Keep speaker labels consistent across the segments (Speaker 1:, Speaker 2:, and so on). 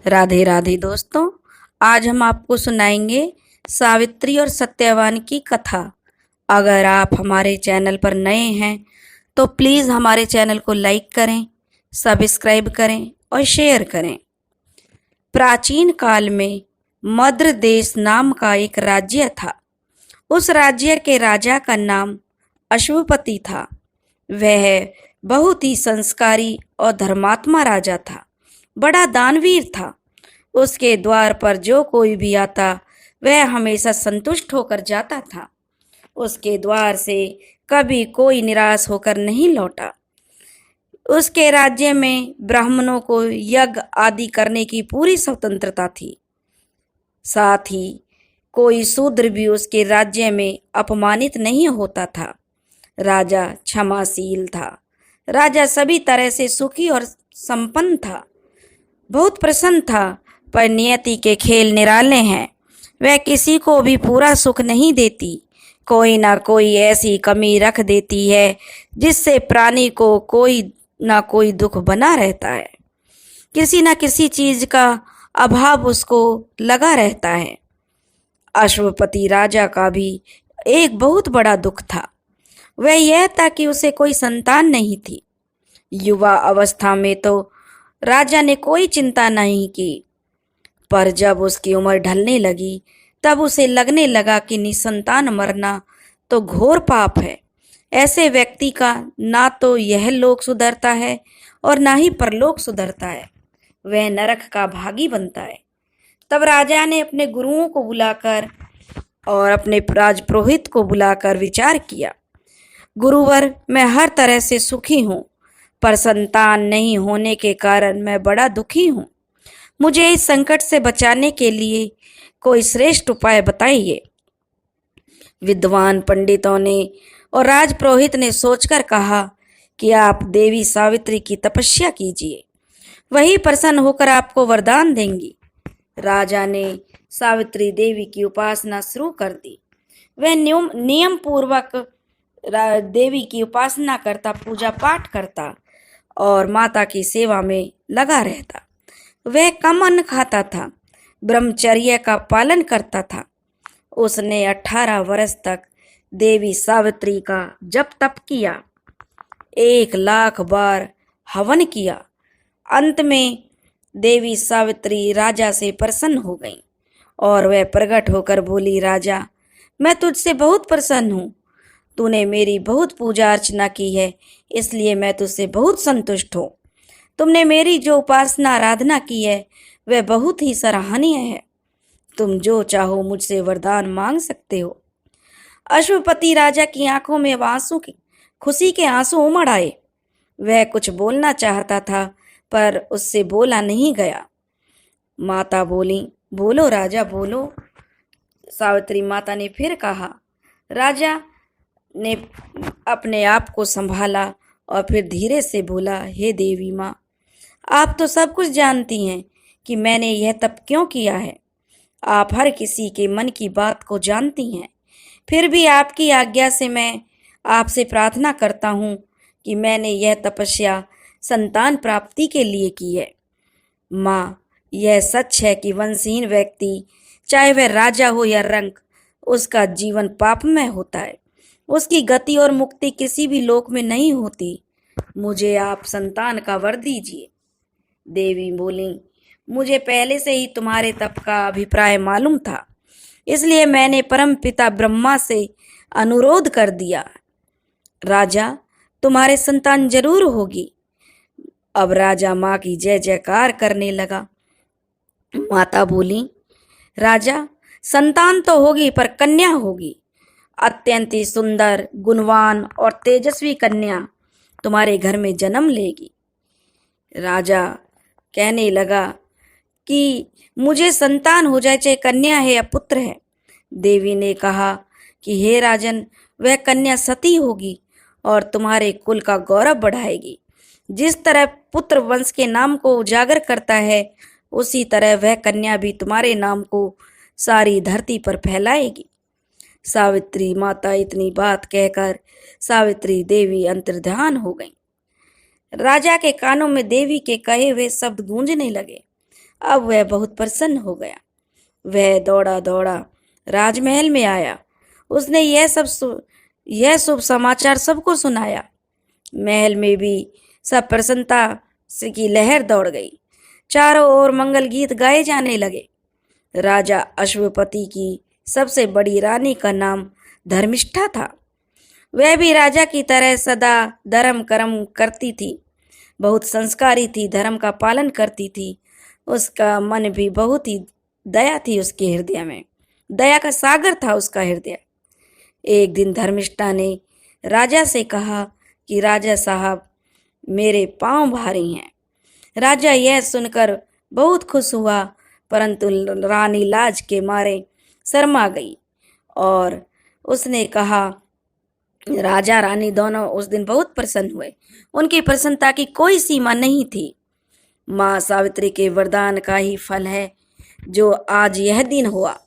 Speaker 1: राधे राधे दोस्तों। आज हम आपको सुनाएंगे सावित्री और सत्यवान की कथा। अगर आप हमारे चैनल पर नए हैं तो प्लीज़ हमारे चैनल को लाइक करें, सब्सक्राइब करें और शेयर करें। प्राचीन काल में मद्र देश नाम का एक राज्य था। उस राज्य के राजा का नाम अश्वपति था। वह बहुत ही संस्कारी और धर्मात्मा राजा था। बड़ा दानवीर था। उसके द्वार पर जो कोई भी आता वह हमेशा संतुष्ट होकर जाता था। उसके द्वार से कभी कोई निराश होकर नहीं लौटा। उसके राज्य में ब्राह्मणों को यज्ञ आदि करने की पूरी स्वतंत्रता थी। साथ ही कोई शूद्र भी उसके राज्य में अपमानित नहीं होता था। राजा क्षमाशील था। राजा सभी तरह से सुखी और संपन्न था। बहुत प्रसन्न था, पर नियति के खेल निराले हैं। वह किसी को भी पूरा सुख नहीं देती। कोई ना कोई ऐसी कमी रख देती है जिससे प्राणी को कोई ना कोई दुख बना रहता है। किसी न किसी चीज का अभाव उसको लगा रहता है। अश्वपति राजा का भी एक बहुत बड़ा दुख था। वह यह था कि उसे कोई संतान नहीं थी। युवा अवस्था में तो राजा ने कोई चिंता नहीं की, पर जब उसकी उम्र ढलने लगी तब उसे लगने लगा कि निसंतान मरना तो घोर पाप है। ऐसे व्यक्ति का ना तो यह लोक सुधरता है और ना ही परलोक सुधरता है। वह नरक का भागी बनता है। तब राजा ने अपने गुरुओं को बुलाकर और अपने राजपुरोहित को बुलाकर विचार किया। गुरुवर, मैं हर तरह से सुखी हूँ, पर संतान नहीं होने के कारण मैं बड़ा दुखी हूँ। मुझे इस संकट से बचाने के लिए कोई श्रेष्ठ उपाय बताइए। विद्वान पंडितों ने और राजपुरोहित ने सोचकर कहा कि आप देवी सावित्री की तपस्या कीजिए, वही प्रसन्न होकर आपको वरदान देंगी। राजा ने सावित्री देवी की उपासना शुरू कर दी। वह नियम पूर्वक देवी की उपासना करता, पूजा पाठ करता और माता की सेवा में लगा रहता। वह कम अन्न खाता था, ब्रह्मचर्य का पालन करता था। उसने 18 वर्ष तक देवी सावित्री का जप तप किया, 1,00,000 बार हवन किया। अंत में देवी सावित्री राजा से प्रसन्न हो गई और वह प्रकट होकर बोली, राजा, मैं तुझसे बहुत प्रसन्न हूँ। तूने मेरी बहुत पूजा अर्चना की है, इसलिए मैं तुझसे बहुत संतुष्ट हूँ। तुमने मेरी जो उपासना आराधना की है वह बहुत ही सराहनीय है। तुम जो चाहो मुझसे वरदान मांग सकते हो। अश्वपति राजा की आंखों में खुशी के आंसू उमड़ आए। वह कुछ बोलना चाहता था, पर उससे बोला नहीं गया। माता बोली, बोलो राजा, बोलो। सावित्री माता ने फिर कहा। राजा ने अपने आप को संभाला और फिर धीरे से बोला, हे देवी माँ, आप तो सब कुछ जानती हैं कि मैंने यह तप क्यों किया है। आप हर किसी के मन की बात को जानती हैं। फिर भी आपकी आज्ञा से मैं आपसे प्रार्थना करता हूँ कि मैंने यह तपस्या संतान प्राप्ति के लिए की है। माँ, यह सच है कि वंशहीन व्यक्ति, चाहे वह राजा हो या रंक, उसका जीवन पापमय होता है। उसकी गति और मुक्ति किसी भी लोक में नहीं होती। मुझे आप संतान का वर दीजिए। देवी बोली, मुझे पहले से ही तुम्हारे तप का अभिप्राय मालूम था, इसलिए मैंने परम पिता ब्रह्मा से अनुरोध कर दिया। राजा, तुम्हारे संतान जरूर होगी। अब राजा माँ की जय जयकार करने लगा। माता बोली, राजा, संतान तो होगी, पर कन्या होगी। अत्यंत ही सुंदर, गुणवान और तेजस्वी कन्या तुम्हारे घर में जन्म लेगी। राजा कहने लगा कि मुझे संतान हो जाए, चाहे कन्या है या पुत्र है। देवी ने कहा कि हे राजन, वह कन्या सती होगी और तुम्हारे कुल का गौरव बढ़ाएगी। जिस तरह पुत्र वंश के नाम को उजागर करता है, उसी तरह वह कन्या भी तुम्हारे नाम को सारी धरती पर फैलाएगी। सावित्री माता इतनी बात कहकर सावित्री देवी अंतर्ध्यान हो गई। राजा के कानों में देवी के कहे हुए शब्द गूंजने लगे। अब वह बहुत प्रसन्न हो गया। वह दौड़ा दौड़ा राजमहल में आया। उसने यह शुभ समाचार सबको सुनाया। महल में भी सब प्रसन्नता से की लहर दौड़ गई। चारों ओर मंगल गीत गाए जाने लगे। राजा अश्वपति की सबसे बड़ी रानी का नाम धर्मिष्ठा था। वह भी राजा की तरह सदा धर्म कर्म करती थी, बहुत संस्कारी थी, धर्म का पालन करती थी। उसका मन भी बहुत ही दया थी, उसके हृदय में दया का सागर था उसका हृदय। एक दिन धर्मिष्ठा ने राजा से कहा कि राजा साहब, मेरे पांव भारी हैं। राजा यह सुनकर बहुत खुश हुआ, परंतु रानी लाज के मारे शर्मा गई और उसने कहा, राजा रानी दोनों उस दिन बहुत प्रसन्न हुए। उनकी प्रसन्नता की कोई सीमा नहीं थी। माँ सावित्री के वरदान का ही फल है जो आज यह दिन हुआ।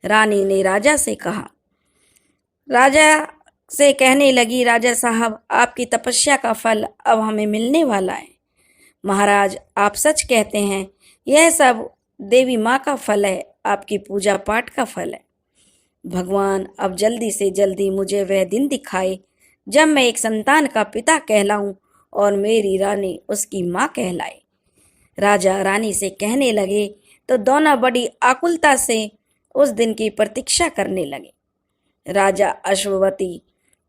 Speaker 1: रानी ने राजा से कहा, राजा से कहने लगी, राजा साहब, आपकी तपस्या का फल अब हमें मिलने वाला है। महाराज, आप सच कहते हैं, यह सब देवी माँ का फल है, आपकी पूजा पाठ का फल है। भगवान अब जल्दी से जल्दी मुझे वह दिन दिखाए जब मैं एक संतान का पिता कहलाऊं और मेरी रानी उसकी माँ कहलाए। राजा रानी से कहने लगे तो दोनों बड़ी आकुलता से उस दिन की प्रतीक्षा करने लगे। राजा अश्वपति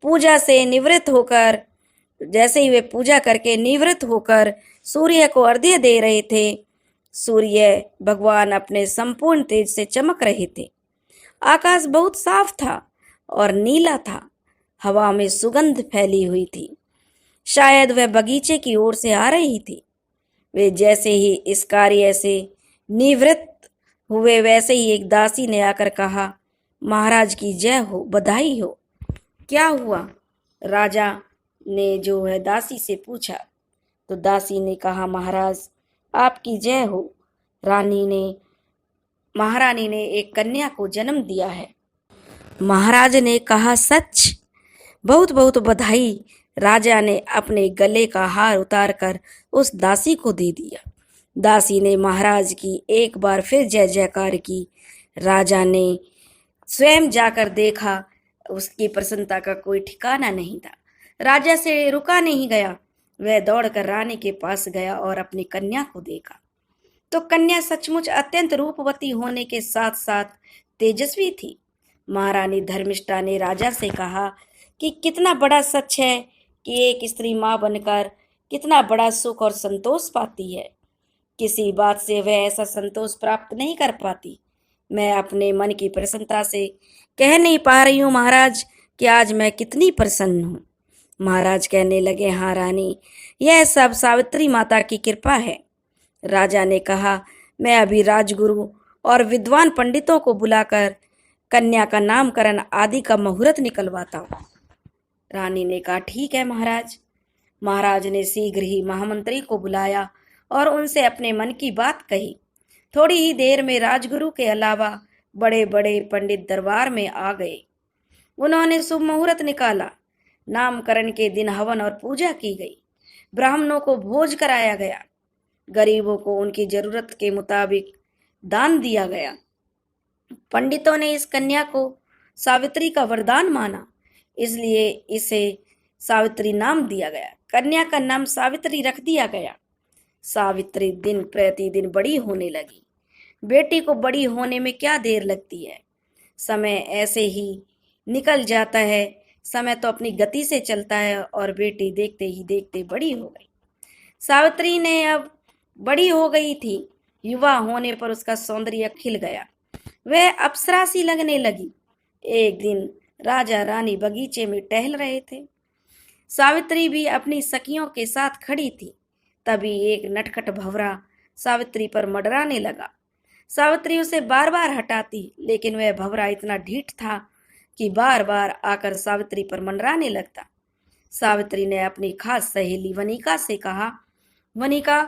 Speaker 1: पूजा से निवृत्त होकर, जैसे ही वे पूजा करके निवृत्त होकर सूर्य को अर्घ्य दे रहे थे, सूर्य भगवान अपने संपूर्ण तेज से चमक रहे थे। आकाश बहुत साफ था और नीला था। हवा में सुगंध फैली हुई थी। शायद वह बगीचे की ओर से आ रही थी। वे जैसे ही इस कार्य से निवृत्त हुए, वैसे ही एक दासी ने आकर कहा, महाराज की जय हो, बधाई हो। क्या हुआ? राजा ने जो है दासी से पूछा तो दासी ने कहा, महाराज आपकी जय हो, महारानी ने एक कन्या को जन्म दिया है। महाराज ने कहा, सच? बहुत बहुत बधाई। राजा ने अपने गले का हार उतारकर उस दासी को दे दिया। दासी ने महाराज की एक बार फिर जय जयकार की। राजा ने स्वयं जाकर देखा, उसकी प्रसन्नता का कोई ठिकाना नहीं था। राजा से रुका नहीं गया। वह दौड़कर रानी के पास गया और अपनी कन्या को देखा तो कन्या सचमुच अत्यंत रूपवती होने के साथ साथ तेजस्वी थी। महारानी धर्मिष्ठा ने राजा से कहा कि कितना बड़ा सच है कि एक स्त्री माँ बनकर कितना बड़ा सुख और संतोष पाती है। किसी बात से वह ऐसा संतोष प्राप्त नहीं कर पाती। मैं अपने मन की प्रसन्नता से कह नहीं पा रही हूँ महाराज कि आज मैं कितनी प्रसन्न हूँ। महाराज कहने लगे, हाँ रानी, यह सब सावित्री माता की कृपा है। राजा ने कहा, मैं अभी राजगुरु और विद्वान पंडितों को बुलाकर कन्या का नामकरण आदि का मुहूर्त निकलवाता हूँ। रानी ने कहा, ठीक है महाराज। महाराज ने शीघ्र ही महामंत्री को बुलाया और उनसे अपने मन की बात कही। थोड़ी ही देर में राजगुरु के अलावा बड़े बड़े पंडित दरबार में आ गए। उन्होंने शुभ मुहूर्त निकाला। नामकरण के दिन हवन और पूजा की गई। ब्राह्मणों को भोज कराया गया। गरीबों को उनकी जरूरत के मुताबिक दान दिया गया। पंडितों ने इस कन्या को सावित्री का वरदान माना, इसलिए इसे सावित्री नाम दिया गया। कन्या का नाम सावित्री रख दिया गया। सावित्री दिन प्रतिदिन बड़ी होने लगी। बेटी को बड़ी होने में क्या देर लगती है। समय ऐसे ही निकल जाता है। समय तो अपनी गति से चलता है और बेटी देखते ही देखते बड़ी हो गई। सावित्री ने अब बड़ी हो गई थी। युवा होने पर उसका सौंदर्य खिल गया। वह अप्सरा सी लगने लगी। एक दिन राजा रानी बगीचे में टहल रहे थे। सावित्री भी अपनी सखियों के साथ खड़ी थी। तभी एक नटखट भंवरा सावित्री पर मंडराने लगा। सावित्री उसे बार बार हटाती, लेकिन वह भंवरा इतना ढीठ था कि बार बार आकर सावित्री पर मंडराने लगता। सावित्री ने अपनी खास सहेली वनिका से कहा, वनिका,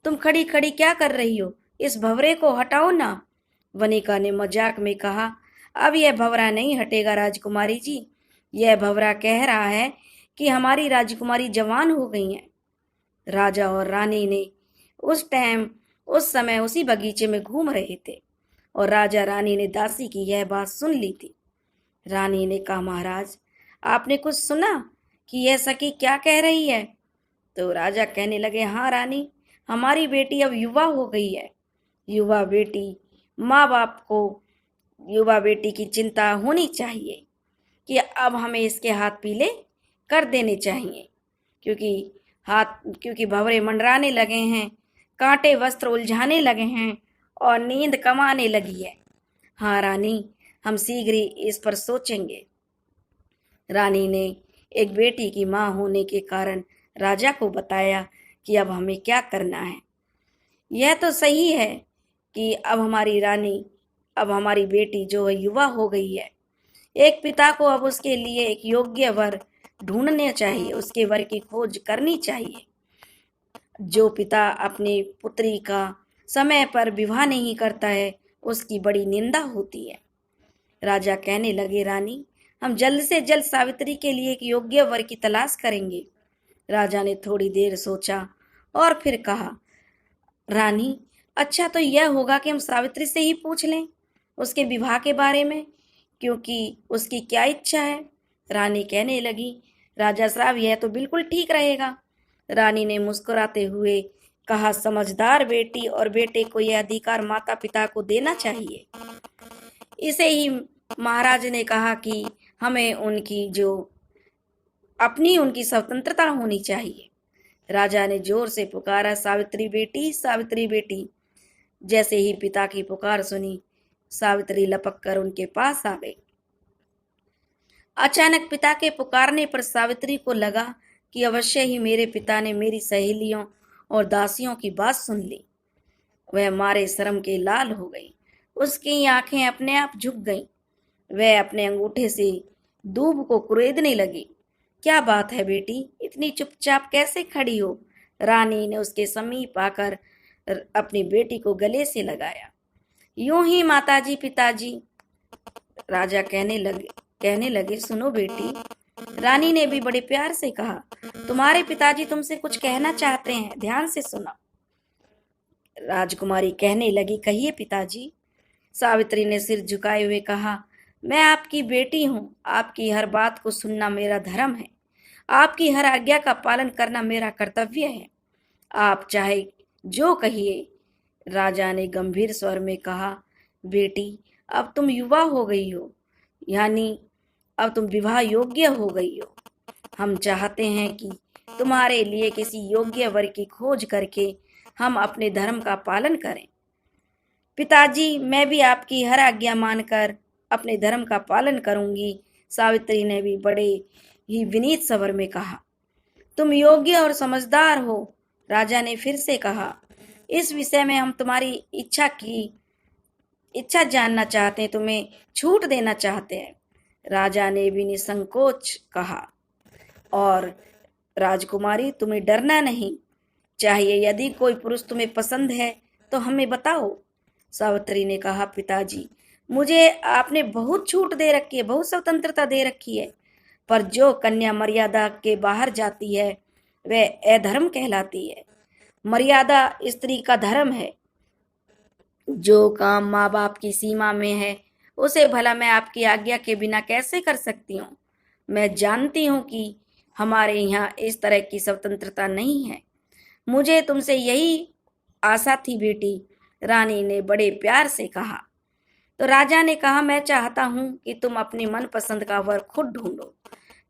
Speaker 1: तुम खड़ी खड़ी क्या कर रही हो? इस भंवरे को हटाओ ना। वनिका ने मजाक में कहा, अब यह भंवरा नहीं हटेगा राजकुमारी जी। यह भंवरा कह रहा है कि हमारी राजकुमारी जवान हो गई है। राजा और रानी ने उस टाइम उस समय उसी बगीचे में घूम रहे थे और राजा रानी ने दासी की यह बात सुन ली थी। रानी ने कहा, महाराज, आपने कुछ सुना कि यह सखी क्या कह रही है? तो राजा कहने लगे, हाँ रानी, हमारी बेटी अब युवा हो गई है। युवा बेटी माँ बाप को युवा बेटी की चिंता होनी चाहिए कि अब हमें इसके हाथ पीले कर देने चाहिए, क्योंकि भंवरे मंडराने लगे हैं, कांटे वस्त्र उलझाने लगे हैं और नींद कमाने लगी है। हाँ रानी, हम शीघ्र ही इस पर सोचेंगे। रानी ने एक बेटी की माँ होने के कारण राजा को बताया कि अब हमें क्या करना है। यह तो सही है कि अब हमारी बेटी जो है युवा हो गई है। एक पिता को अब उसके लिए एक योग्य वर ढूंढने चाहिए, उसके वर की खोज करनी चाहिए। जो पिता अपनी पुत्री का समय पर विवाह नहीं करता है, उसकी बड़ी निंदा होती है। राजा कहने लगे, रानी, हम जल्द से जल्द सावित्री के लिए एक योग्य वर की तलाश करेंगे। राजा ने थोड़ी देर सोचा और फिर कहा, रानी, अच्छा तो यह होगा कि हम सावित्री से ही पूछ लें उसके विवाह के बारे में, क्योंकि उसकी क्या इच्छा है। रानी कहने लगी, राजा साहब, यह तो बिल्कुल ठीक रहेगा। रानी ने मुस्कुराते हुए कहा, समझदार बेटी और बेटे को यह अधिकार माता पिता को देना चाहिए। इसे ही महाराज ने कहा कि हमें उनकी स्वतंत्रता होनी चाहिए। राजा ने जोर से पुकारा, सावित्री बेटी, सावित्री बेटी। जैसे ही पिता की पुकार सुनी, सावित्री लपक कर उनके पास आ गई। अचानक पिता के पुकारने पर सावित्री को लगा कि अवश्य ही मेरे पिता ने मेरी सहेलियों और दासियों की बात सुन ली। वह मारे शर्म के लाल हो गई। उसकी आंखें अपने आप झुक गईं। वह अपने अंगूठे से दूब को कुरेदने लगी। क्या बात है बेटी, इतनी चुपचाप कैसे खड़ी हो? रानी ने उसके समीप आकर अपनी बेटी को गले से लगाया। यूं ही माताजी, पिताजी। राजा कहने लगे, सुनो बेटी। रानी ने भी बड़े प्यार से कहा, तुम्हारे पिताजी तुमसे कुछ कहना चाहते हैं, ध्यान से सुनो। राजकुमारी कहने लगी, कहिए पिताजी। सावित्री ने सिर झुकाए हुए कहा, मैं आपकी बेटी हूँ, आपकी हर बात को सुनना मेरा धर्म है, आपकी हर आज्ञा का पालन करना मेरा कर्तव्य है। आप चाहे जो कहिए। राजा ने गंभीर स्वर में कहा, बेटी, अब तुम युवा हो गई हो, यानी अब तुम विवाह योग्य हो गई हो। हम चाहते हैं कि तुम्हारे लिए किसी योग्य वर की खोज करके हम अपने धर्म का पालन करें। पिताजी, मैं भी आपकी हर आज्ञा मानकर अपने धर्म का पालन करूंगी। सावित्री ने भी बड़े ही विनीत स्वर में कहा। तुम योग्य और समझदार हो, राजा ने फिर से कहा। इस विषय में हम तुम्हारी इच्छा जानना चाहते हैं, तुम्हें छूट देना चाहते हैं। राजा ने भी निसंकोच कहा, और राजकुमारी, तुम्हें डरना नहीं चाहिए। यदि कोई पुरुष तुम्हें पसंद है तो हमें बताओ। सावित्री ने कहा, पिताजी, मुझे आपने बहुत छूट दे रखी है, बहुत स्वतंत्रता दे रखी है, पर जो कन्या मर्यादा के बाहर जाती है वह अधर्म कहलाती है। मर्यादा स्त्री का धर्म है। जो काम माँ बाप की सीमा में है उसे भला मैं आपकी आज्ञा के बिना कैसे कर सकती हूँ। मैं जानती हूँ कि हमारे यहाँ इस तरह की स्वतंत्रता नहीं है। मुझे तुमसे यही आशा थी बेटी, रानी ने बड़े प्यार से कहा। तो राजा ने कहा, मैं चाहता हूँ कि तुम अपनी मनपसंद का वर खुद ढूंढो।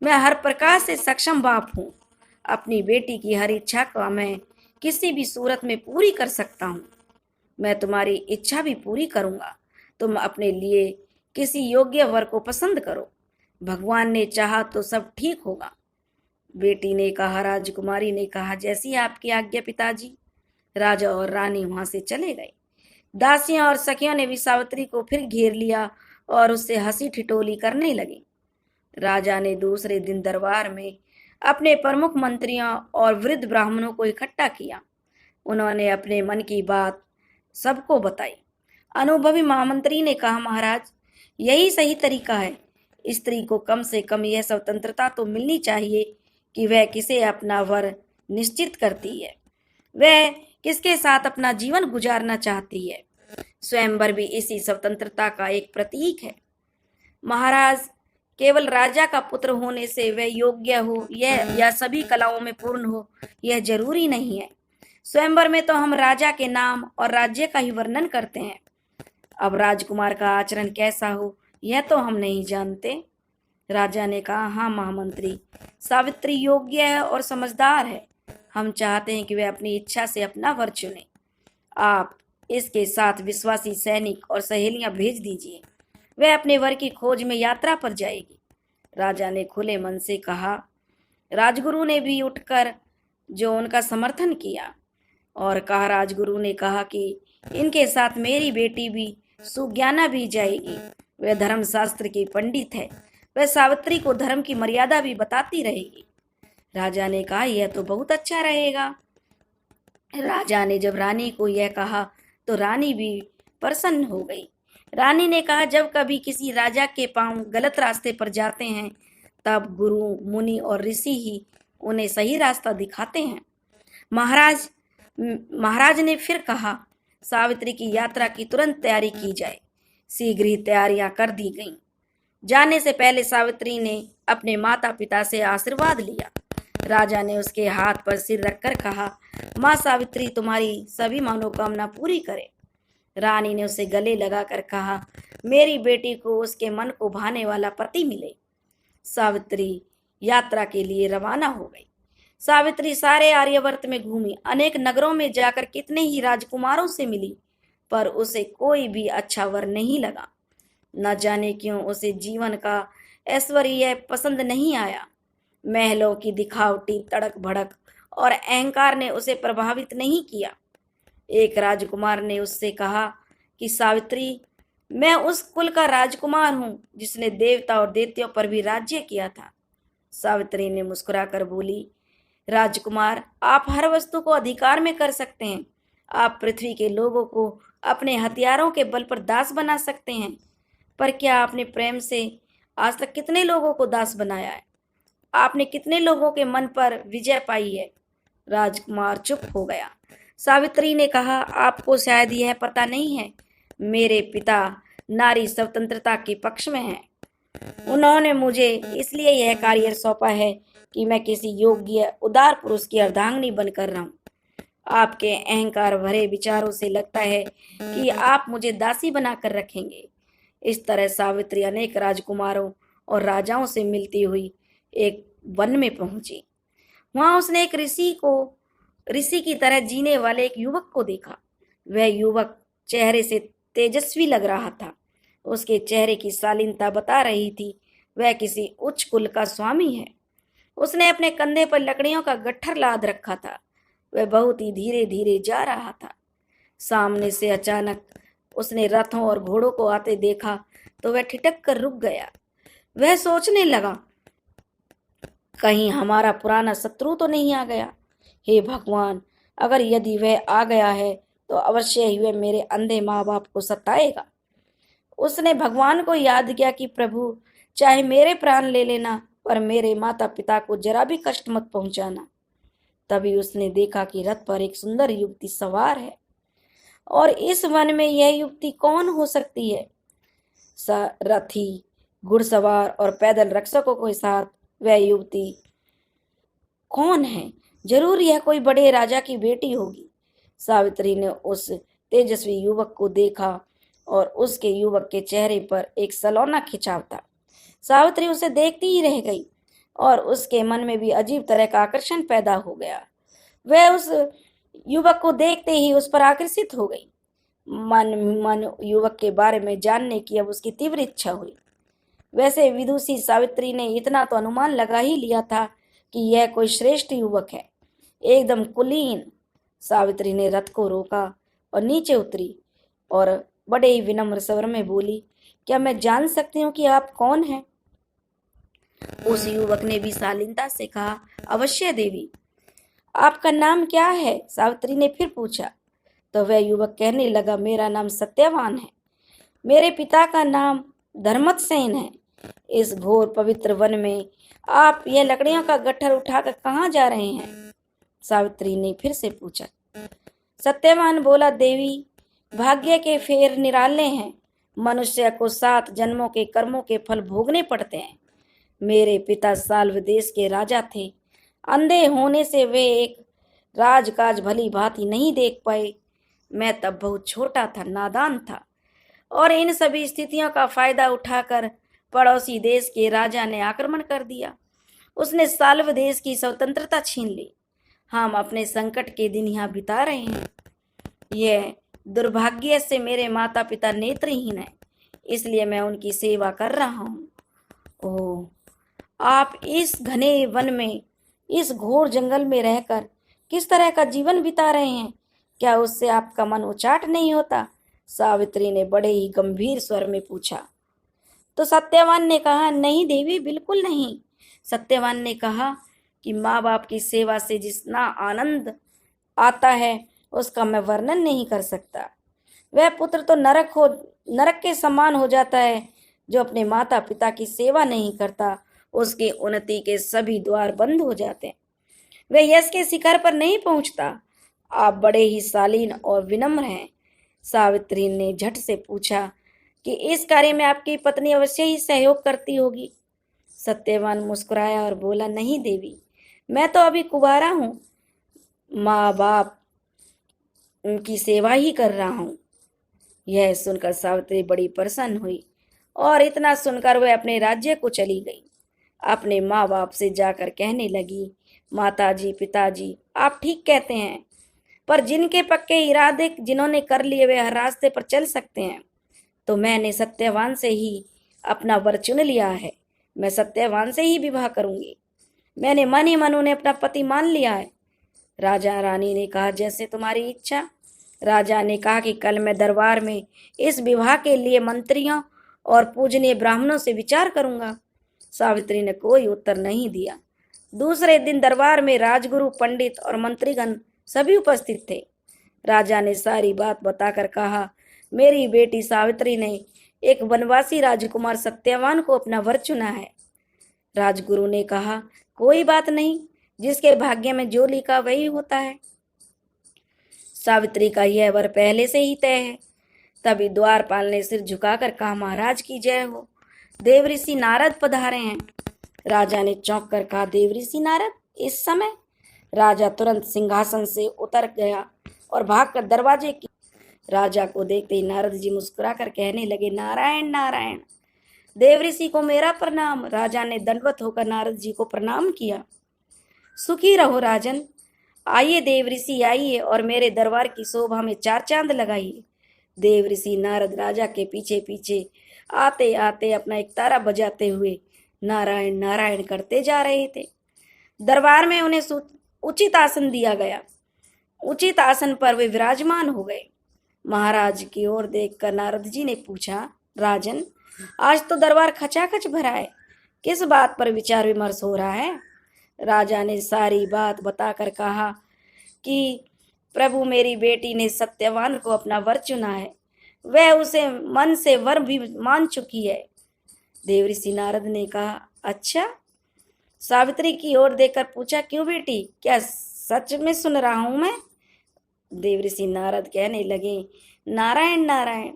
Speaker 1: मैं हर प्रकार से सक्षम बाप हूँ। अपनी बेटी की हर इच्छा का मैं किसी भी सूरत में पूरी कर सकता हूँ। मैं तुम्हारी इच्छा भी पूरी करूंगा। तुम अपने लिए किसी योग्य वर को पसंद करो। भगवान ने चाहा तो सब ठीक होगा। बेटी ने कहा। राजकुमारी ने कहा, जैसी आपकी आज्ञा पिताजी। राजा और रानी वहां से चले गए। दासियां और सखियों ने भी सावित्री को फिर घेर लिया और उससे हंसी ठिठोली करने लगी। राजा ने दूसरे दिन दरबार में अपने प्रमुख मंत्रियों और वृद्ध ब्राह्मणों को इकट्ठा किया। उन्होंने अपने मन की बात सबको बताई। अनुभवी महामंत्री ने कहा, महाराज, यही सही तरीका है। स्त्री को कम से कम यह स्वतंत्रता तो मिलनी चाहिए कि वह किसे अपना वर निश्चित करती है। वह किसके साथ अपना जीवन गुजारना चाहती है। स्वयंवर भी इसी स्वतंत्रता का एक प्रतीक है। महाराज, केवल राजा का पुत्र होने से वह योग्य हो यह या सभी कलाओं में पूर्ण हो यह जरूरी नहीं है। स्वयंवर में तो हम राजा के नाम और राज्य का ही वर्णन करते हैं। अब राजकुमार का आचरण कैसा हो यह तो हम नहीं जानते। राजा ने कहा, हाँ महामंत्री, सावित्री योग्य है और समझदार है। हम चाहते हैं कि वह अपनी इच्छा से अपना वर चुने। आप इसके साथ विश्वासी सैनिक और सहेलियां भेज दीजिए। वह अपने वर की खोज में यात्रा पर जाएगी। राजा ने खुले मन से कहा। राजगुरु ने भी उठकर जो उनका समर्थन किया और कहा, राजगुरु ने कहा कि इनके साथ मेरी बेटी भी सुज्ञाना भी जाएगी। वह धर्मशास्त्र की पंडित है। वह सावित्री को धर्म की मर्यादा भी बताती रहेगी। राजा ने कहा, यह तो बहुत अच्छा रहेगा। राजा ने जब रानी को यह कहा तो रानी भी प्रसन्न हो गई। रानी ने कहा, जब कभी किसी राजा के पांव गलत रास्ते पर जाते हैं तब गुरु, मुनि और ऋषि ही उन्हें सही रास्ता दिखाते हैं। महाराज ने फिर कहा, सावित्री की यात्रा की तुरंत तैयारी की जाए। शीघ्र ही तैयारियां कर दी गईं। जाने से पहले सावित्री ने अपने माता पिता से आशीर्वाद लिया। राजा ने उसके हाथ पर सिर रखकर कहा, माँ सावित्री तुम्हारी सभी मनोकामना पूरी करे। रानी ने उसे गले लगाकर कहा, मेरी बेटी को उसके मन को भाने वाला पति मिले। सावित्री यात्रा के लिए रवाना हो गई। सावित्री सारे आर्यावर्त में घूमी, अनेक नगरों में जाकर कितने ही राजकुमारों से मिली, पर उसे कोई भी अच्छा वर नहीं लगा। न जाने क्यों उसे जीवन का ऐश्वर्य पसंद नहीं आया। महलों की दिखावटी तड़क भड़क और अहंकार ने उसे प्रभावित नहीं किया। एक राजकुमार ने उससे कहा कि सावित्री, मैं उस कुल का राजकुमार हूँ जिसने देवता और दैत्यों पर भी राज्य किया था। सावित्री ने मुस्कुराकर बोली, राजकुमार, आप हर वस्तु को अधिकार में कर सकते हैं। आप पृथ्वी के लोगों को अपने हथियारों के बल पर दास बना सकते हैं, पर क्या आपने प्रेम से आज तक कितने लोगों को दास बनाया है? आपने कितने लोगों के मन पर विजय पाई है? राजकुमार चुप हो गया। सावित्री ने कहा, आपको शायद यह पता नहीं है, मेरे पिता नारी स्वतंत्रता के पक्ष में हैं। उन्होंने मुझे इसलिए यह कार्य सौंपा है कि मैं किसी योग्य उदार पुरुष की अर्धांगिनी बनकर रहूं। आपके अहंकार भरे विचारों से लगता है कि आप मुझे दासी बनाकर रखेंगे। इस तरह सावित्री अनेक राजकुमारों और राजाओं से मिलती हुई एक वन में पहुंची। वहां उसने एक ऋषि की तरह जीने वाले एक युवक को देखा। वह युवक चेहरे से तेजस्वी लग रहा था। उसके चेहरे की शालीनता बता रही थी वह किसी उच्च कुल का स्वामी है। उसने अपने कंधे पर लकड़ियों का गट्ठर लाद रखा था। वह बहुत ही धीरे धीरे जा रहा था। सामने से अचानक उसने रथों और घोड़ों को आते देखा तो वह ठिठक कर रुक गया। वह सोचने लगा, कहीं हमारा पुराना शत्रु तो नहीं आ गया। हे भगवान, अगर यदि वह आ गया है तो अवश्य ही वह मेरे अंधे माँ बाप को सताएगा। उसने भगवान को याद किया कि प्रभु, चाहे मेरे प्राण ले लेना, पर मेरे माता पिता को जरा भी कष्ट मत पहुंचाना। तभी उसने देखा कि रथ पर एक सुंदर युवती सवार है, और इस वन में यह युवती कौन हो सकती है? रथी, घुड़सवार और पैदल रक्षकों के साथ वह युवती कौन है? जरूर यह कोई बड़े राजा की बेटी होगी। सावित्री ने उस तेजस्वी युवक को देखा और उसके युवक के चेहरे पर एक सलौना खिंचाव था। सावित्री उसे देखती ही रह गई और उसके मन में भी अजीब तरह का आकर्षण पैदा हो गया। वह उस युवक को देखते ही उस पर आकर्षित हो गई। मन युवक के बारे में जानने की अब उसकी तीव्र इच्छा हुई। वैसे विदुषी सावित्री ने इतना तो अनुमान लगा ही लिया था कि यह कोई श्रेष्ठ युवक है, एकदम कुलीन। सावित्री ने रथ को रोका और नीचे उतरी और बड़े ही विनम्र स्वर में बोली, क्या मैं जान सकती हूँ कि आप कौन हैं? उस युवक ने भी शालीनता से कहा, अवश्य देवी। आपका नाम क्या है? सावित्री ने फिर पूछा। तो वह युवक कहने लगा, मेरा नाम सत्यवान है। मेरे पिता का नाम धर्मतसेन है। इस घोर पवित्र वन में आप यह लकड़ियों का गट्ठर उठाकर कहाँ जा रहे हैं? सावित्री ने फिर से पूछा। सत्यवान बोला, देवी, भाग्य के फेर निराले हैं। मनुष्य को 7 जन्मों के कर्मों के फल भोगने पड़ते हैं। मेरे पिता साल्व देश के राजा थे। अंधे होने से वे एक राजकाज भली भांति नहीं देख पाए। मैं तब बहुत छोटा था, नादान था, और इन सभी स्थितियों का फायदा उठाकर पड़ोसी देश के राजा ने आक्रमण कर दिया। उसने साल्व देश की स्वतंत्रता छीन ली। हम अपने संकट के दिन यहाँ बिता रहे हैं। यह दुर्भाग्य से मेरे माता पिता नेत्रहीन हैं, इसलिए मैं उनकी सेवा कर रहा हूँ। ओह, आप इस घने वन में, इस घोर जंगल में रहकर किस तरह का जीवन बिता रहे हैं? क्या उससे आपका मन उचाट नहीं होता? सावित्री ने बड़े ही गंभीर स्वर में पूछा। तो सत्यवान ने कहा, नहीं देवी, बिल्कुल नहीं। सत्यवान ने कहा कि माँ बाप की सेवा से जितना आनंद आता है उसका मैं वर्णन नहीं कर सकता। वह पुत्र तो नरक के समान हो जाता है। जो अपने माता पिता की सेवा नहीं करता, उसके उन्नति के सभी द्वार बंद हो जाते हैं। वह यश के शिखर पर नहीं पहुंचता। आप बड़े ही शालीन और विनम्र हैं। सावित्री ने झट से पूछा कि इस कार्य में आपकी पत्नी अवश्य ही सहयोग करती होगी। सत्यवान मुस्कुराया और बोला, नहीं देवी, मैं तो अभी कुंवारा हूँ। माँ बाप उनकी सेवा ही कर रहा हूँ। यह सुनकर सावित्री बड़ी प्रसन्न हुई और इतना सुनकर वह अपने राज्य को चली गई। अपने माँ बाप से जाकर कहने लगी, माताजी, पिताजी, आप ठीक कहते हैं, पर जिनके पक्के इरादे जिन्होंने कर लिए वे हर रास्ते पर चल सकते हैं। तो मैंने सत्यवान से ही अपना वर चुन लिया है। मैं सत्यवान से ही विवाह करूंगी। मैंने मन ही मन उन्हें अपना पति मान लिया है। राजा रानी ने कहा, जैसे तुम्हारी इच्छा। राजा ने कहा कि कल मैं दरबार में इस विवाह के लिए मंत्रियों और पूजनीय ब्राह्मणों से विचार करूंगा। सावित्री ने कोई उत्तर नहीं दिया। दूसरे दिन दरबार में राजगुरु, पंडित और मंत्रीगण सभी उपस्थित थे। राजा ने सारी बात बताकर कहा, मेरी बेटी सावित्री ने एक वनवासी राजकुमार सत्यवान को अपना वर चुना है। राजगुरु ने कहा, कोई बात नहीं, जिसके भाग्य में जो लिखा वही होता है। सावित्री का यह वर पहले से ही तय है। तभी द्वारपाल ने सिर झुकाकर कहा, महाराज की जय हो, देव ऋषि नारद पधारे हैं। राजा ने चौंक कर कहा, देव ऋषि नारद इस समय? राजा तुरंत सिंहासन से उतर गया और भागकर दरवाजे की। राजा को देखते ही नारद जी मुस्कुराकर कहने लगे, नारायण नारायण, देव ऋषि को मेरा प्रणाम। राजा ने दंडवत होकर नारद जी को प्रणाम किया। सुखी रहो राजन। आइए देव ऋषि, आइए और मेरे दरबार की शोभा में 4 चांद लगाइए। देव ऋषि नारद राजा के पीछे पीछे आते आते अपना एक तारा बजाते हुए नारायण नारायण करते जा रहे थे। दरबार में उन्हें उचित आसन दिया गया। उचित आसन पर वे विराजमान हो गए। महाराज की ओर देखकर नारद जी ने पूछा, राजन, आज तो दरबार खचाखच भरा है, किस बात पर विचार विमर्श हो रहा है? राजा ने सारी बात बताकर कहा कि प्रभु, मेरी बेटी ने सत्यवान को अपना वर चुना है। वह उसे मन से वर भी मान चुकी है। देवऋषि नारद ने कहा, अच्छा? सावित्री की ओर देखकर पूछा, क्यों बेटी, क्या सच में सुन रहा हूं मैं? देवऋषि नारद कहने लगे, नारायण नारायण,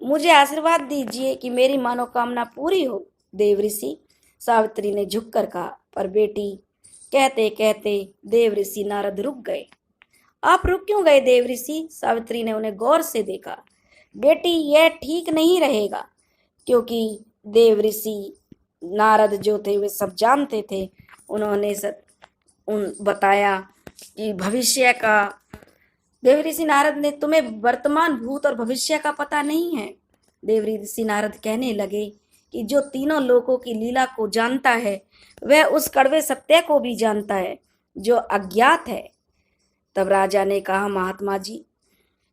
Speaker 1: मुझे आशीर्वाद दीजिए कि मेरी मनोकामना पूरी हो। देवऋषि, सावित्री ने झुककर कहा। पर बेटी, कहते कहते देवऋषि नारद रुक गए। आप रुक क्यों गए देवऋषि? सावित्री ने उन्हें गौर से देखा। बेटी, यह ठीक नहीं रहेगा, क्योंकि देवऋषि नारद जो थे वे सब जानते थे। उन्होंने बताया कि भविष्य का। देवऋषि नारद ने, तुम्हें वर्तमान, भूत और भविष्य का पता नहीं है? देवऋषि नारद कहने लगे कि जो तीनों लोकों की लीला को जानता है वह उस कड़वे सत्य को भी जानता है जो अज्ञात है। तब राजा ने कहा, महात्मा जी,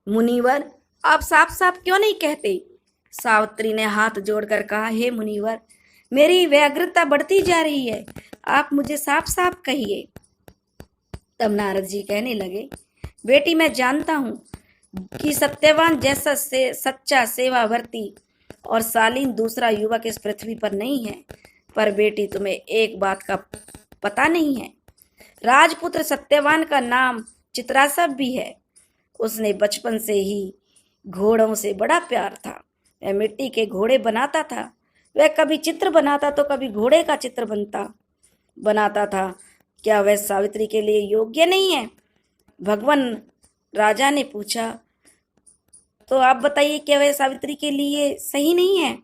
Speaker 1: मुनिवर, आप साफ साफ क्यों नहीं कहते? सावित्री ने हाथ जोड़कर कहा, हे मुनिवर, मेरी व्यग्रता बढ़ती जा रही है, आप मुझे साफ साफ कहिए। तब नारद जी कहने लगे, बेटी, मैं जानता हूँ कि सत्यवान जैसा सच्चा सेवावर्ती और शालीन दूसरा युवक इस पृथ्वी पर नहीं है। पर बेटी, तुम्हें एक बात का पता नहीं है। राजपुत्र सत्यवान का नाम चित्रासव भी है। उसने बचपन से ही घोड़ों से बड़ा प्यार था। वह मिट्टी के घोड़े बनाता था। वह कभी चित्र बनाता तो कभी घोड़े का चित्र बनाता था। क्या वह सावित्री के लिए योग्य नहीं है? भगवान राजा ने पूछा। तो आप बताइए, क्या वह सावित्री के लिए सही नहीं है?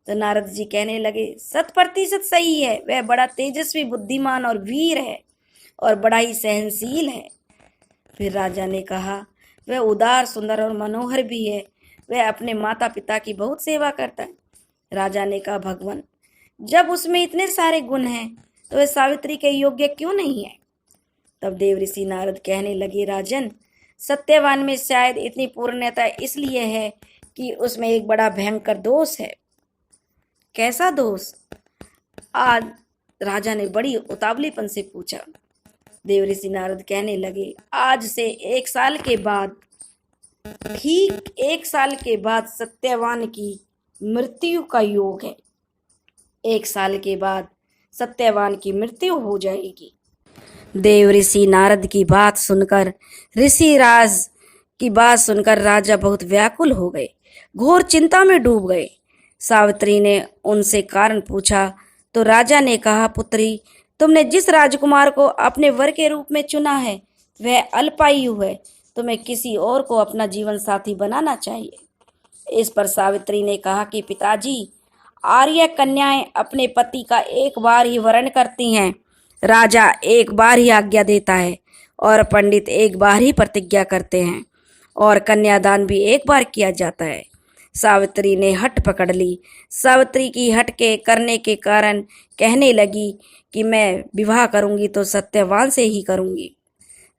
Speaker 1: तो नारद जी कहने लगे, 100% सही है। वह बड़ा तेजस्वी, बुद्धिमान और वीर है और बड़ा ही सहनशील है। फिर राजा ने कहा, वह उदार, सुंदर और मनोहर भी है। वह अपने माता पिता की बहुत सेवा करता है। राजा ने कहा, भगवान, जब उसमें इतने सारे गुण हैं तो वह सावित्री के योग्य क्यों नहीं है? तब देवऋषि नारद कहने लगे, राजन, सत्यवान में शायद इतनी पूर्णता इसलिए है कि उसमें एक बड़ा भयंकर दोष है। कैसा दोष? आज राजा ने बड़ी उतावलीपन से पूछा। देवऋषि नारद कहने लगे, आज से 1 साल के बाद, ठीक 1 साल के बाद सत्यवान की मृत्यु का योग है। 1 साल के बाद सत्यवान की मृत्यु हो जाएगी। देवऋषि नारद की बात सुनकर, ऋषिराज की बात सुनकर राजा बहुत व्याकुल हो गए, घोर चिंता में डूब गए। सावित्री ने उनसे कारण पूछा तो राजा ने कहा, पुत्री, तुमने जिस राजकुमार को अपने वर के रूप में चुना है वह अल्पायु है। तुम्हें किसी और को अपना जीवन साथी बनाना चाहिए। इस पर सावित्री ने कहा कि पिताजी, आर्य कन्याएं अपने पति का एक बार ही वरण करती हैं, राजा एक बार ही आज्ञा देता है और पंडित एक बार ही प्रतिज्ञा करते हैं और कन्यादान भी एक बार किया जाता है। सावित्री ने हट पकड़ ली। सावित्री की हट के करने के कारण कहने लगी कि मैं विवाह करूंगी तो सत्यवान से ही करूंगी।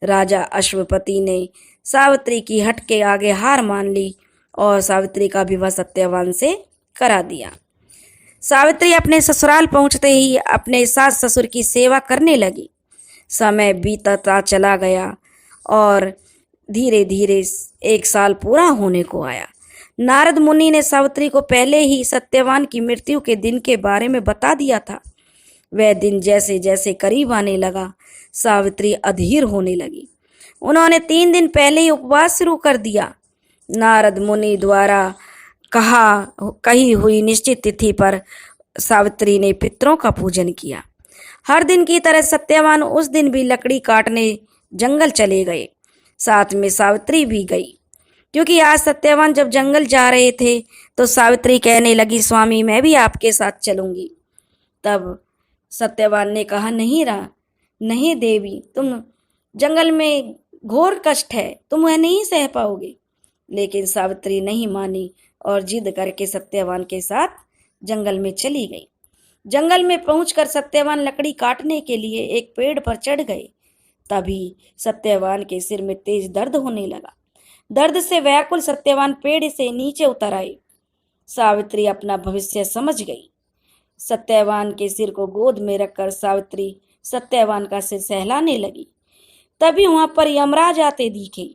Speaker 1: राजा अश्वपति ने सावित्री की हट के आगे हार मान ली और सावित्री का विवाह सत्यवान से करा दिया। सावित्री अपने ससुराल पहुंचते ही अपने सास ससुर की सेवा करने लगी। समय बीतता चला गया और धीरे धीरे 1 साल पूरा होने को आया। नारद मुनि ने सावित्री को पहले ही सत्यवान की मृत्यु के दिन के बारे में बता दिया था। वह दिन जैसे जैसे करीब आने लगा, सावित्री अधीर होने लगी। उन्होंने 3 दिन पहले ही उपवास शुरू कर दिया। नारद मुनि द्वारा कही हुई निश्चित तिथि पर सावित्री ने पितरों का पूजन किया। हर दिन की तरह सत्यवान उस दिन भी लकड़ी काटने जंगल चले गए। साथ में सावित्री भी गई, क्योंकि आज सत्यवान जब जंगल जा रहे थे तो सावित्री कहने लगी, स्वामी, मैं भी आपके साथ चलूंगी। तब सत्यवान ने कहा, नहीं देवी, तुम जंगल में घोर कष्ट है, तुम वह नहीं सह पाओगे। लेकिन सावित्री नहीं मानी और जिद करके सत्यवान के साथ जंगल में चली गई। जंगल में पहुंचकर सत्यवान लकड़ी काटने के लिए एक पेड़ पर चढ़ गए। तभी सत्यवान के सिर में तेज दर्द होने लगा। दर्द से व्याकुल सत्यवान पेड़ से नीचे उतर आए। सावित्री अपना भविष्य समझ गई। सत्यवान के सिर को गोद में रखकर सावित्री सत्यवान का सिर सहलाने लगी। तभी वहां पर यमराज आते दिखे।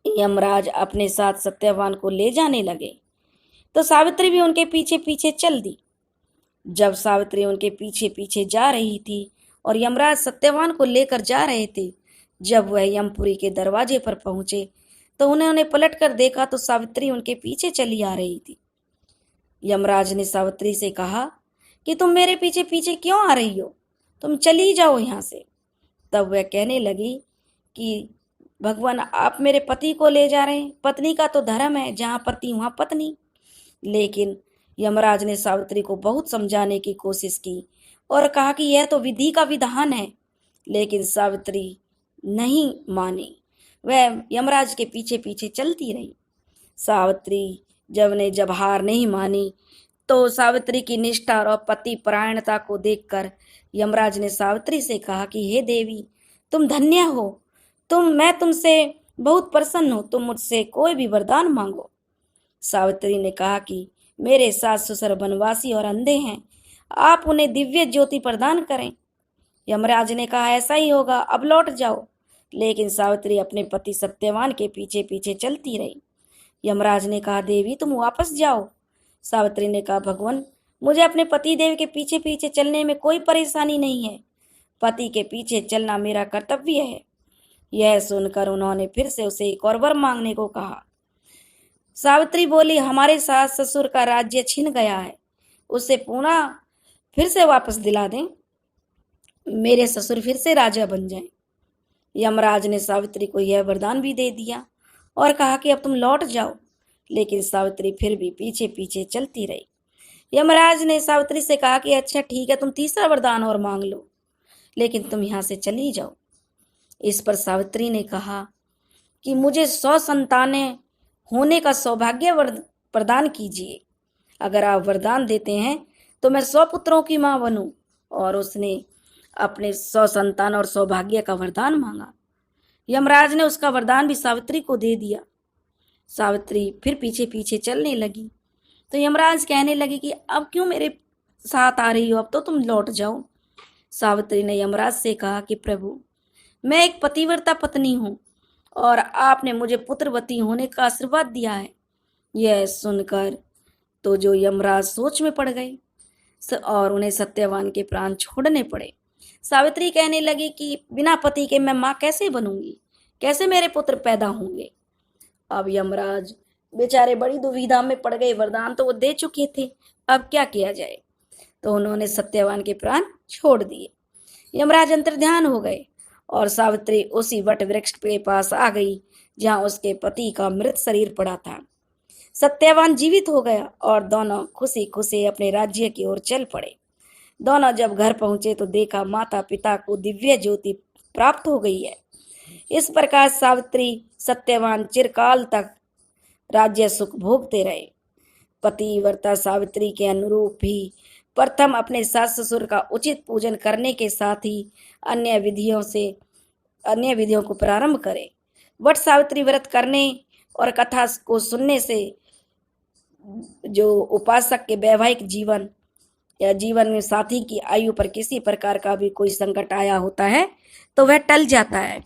Speaker 1: यमराज अपने साथ सत्यवान को ले जाने लगे तो सावित्री भी उनके पीछे पीछे चल दी। जब सावित्री उनके पीछे पीछे जा रही थी और यमराज सत्यवान को लेकर जा रहे थे, जब वह यमपुरी के दरवाजे पर पहुंचे तो उन्हें पलट कर देखा तो सावित्री उनके पीछे चली आ रही थी। यमराज ने सावित्री से कहा कि तुम मेरे पीछे पीछे क्यों आ रही हो, तुम चली जाओ यहाँ से। तब वह कहने लगी कि भगवान, आप मेरे पति को ले जा रहे हैं, पत्नी का तो धर्म है, जहाँ पति वहाँ पत्नी। लेकिन यमराज ने सावित्री को बहुत समझाने की कोशिश की और कहा कि यह तो विधि का विधान है, लेकिन सावित्री नहीं मानी। वह यमराज के पीछे पीछे चलती रही। सावित्री जब हार नहीं मानी तो सावित्री की निष्ठा और पति परायणता को देखकर यमराज ने सावित्री से कहा कि हे देवी, तुम धन्य हो, मैं तुमसे बहुत प्रसन्न हूँ, तुम मुझसे कोई भी वरदान मांगो। सावित्री ने कहा कि मेरे सास ससुर वनवासी और अंधे हैं, आप उन्हें दिव्य ज्योति प्रदान करें। यमराज ने कहा, ऐसा ही होगा, अब लौट जाओ। लेकिन सावित्री अपने पति सत्यवान के पीछे पीछे चलती रही। यमराज ने कहा, देवी, तुम वापस जाओ। सावित्री ने कहा, भगवान, मुझे अपने पति देव के पीछे पीछे चलने में कोई परेशानी नहीं है, पति के पीछे चलना मेरा कर्तव्य है। यह सुनकर उन्होंने फिर से उसे एक और वर मांगने को कहा। सावित्री बोली, हमारे सास ससुर का राज्य छिन गया है, उसे पुनः फिर से वापस दिला दें, मेरे ससुर फिर से राजा बन जाएं। यमराज ने सावित्री को यह वरदान भी दे दिया और कहा कि अब तुम लौट जाओ, लेकिन सावित्री फिर भी पीछे पीछे चलती रही। यमराज ने सावित्री से कहा कि अच्छा ठीक है, तुम तीसरा वरदान और मांग लो, लेकिन तुम यहाँ से चली जाओ। इस पर सावित्री ने कहा कि मुझे 100 संतानें होने का सौभाग्य प्रदान कीजिए। अगर आप वरदान देते हैं तो मैं 100 पुत्रों की मां बनूं। और उसने अपने 100 संतान और सौभाग्य का वरदान मांगा। यमराज ने उसका वरदान भी सावित्री को दे दिया। सावित्री फिर पीछे पीछे चलने लगी तो यमराज कहने लगे कि अब क्यों मेरे साथ आ रही हो, अब तो तुम लौट जाओ। सावित्री ने यमराज से कहा कि प्रभु, मैं एक पतिव्रता पत्नी हूँ और आपने मुझे पुत्रवती होने का आशीर्वाद दिया है। यह सुनकर तो जो यमराज सोच में पड़ गए और उन्हें सत्यवान के प्राण छोड़ने पड़े। सावित्री कहने लगी कि बिना पति के मैं माँ कैसे बनूंगी, कैसे मेरे पुत्र पैदा होंगे। अब यमराज बेचारे बड़ी दुविधा में पड़ गए, वरदान तो वो दे चुके थे, अब क्या किया जाए। तो उन्होंने सत्यवान के प्राण छोड़ दिए। यमराज अंतर्ध्यान हो गए और सावित्री उसी वट वृक्ष के पास आ गई जहां उसके पति का मृत शरीर पड़ा था। सत्यवान जीवित हो गया और दोनों खुशी खुशी अपने राज्य की ओर चल पड़े। दोनों जब घर पहुंचे तो देखा माता पिता को दिव्य ज्योति प्राप्त हो गई है। इस प्रकार सावित्री सत्यवान चिरकाल तक राज्य सुख भोगते रहे। पतिव्रता सावित्री के अनुरूप भी प्रथम अपने सास ससुर का उचित पूजन करने के साथ ही अन्य विधियों को प्रारंभ करें। वट सावित्री व्रत करने और कथा को सुनने से जो उपासक के वैवाहिक जीवन या जीवन में साथी की आयु पर किसी प्रकार का भी कोई संकट आया होता है तो वह टल जाता है।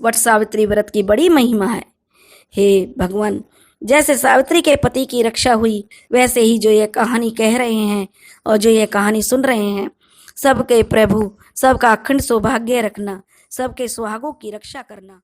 Speaker 1: वट सावित्री व्रत की बड़ी महिमा है। हे भगवान, जैसे सावित्री के पति की रक्षा हुई, वैसे ही जो ये कहानी कह रहे हैं और जो ये कहानी सुन रहे हैं, सबके प्रभु सबका अखंड सौभाग्य रखना, सबके सुहागों की रक्षा करना।